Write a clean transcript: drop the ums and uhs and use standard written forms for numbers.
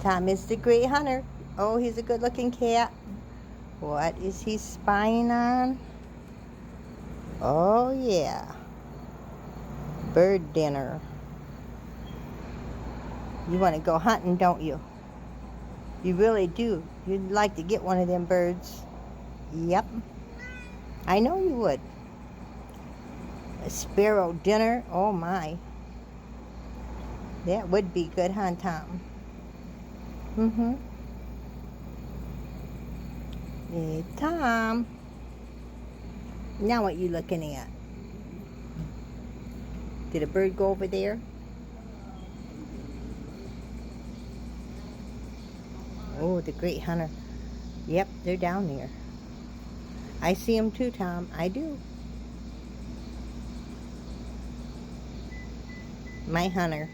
Tom is the great hunter. Oh, he's a good-looking cat. What is he spying on? Oh, yeah. Bird dinner. You want to go hunting, don't you? You really do. You'd like to get one of them birds. Yep. I know you would. A sparrow dinner. Oh, my. That would be good, huh, Tom? Mm-hmm. Hey, Tom. Now what you looking at? Did a bird go over there? Oh, the great hunter. Yep, they're down there. I see them too, Tom. I do. My hunter.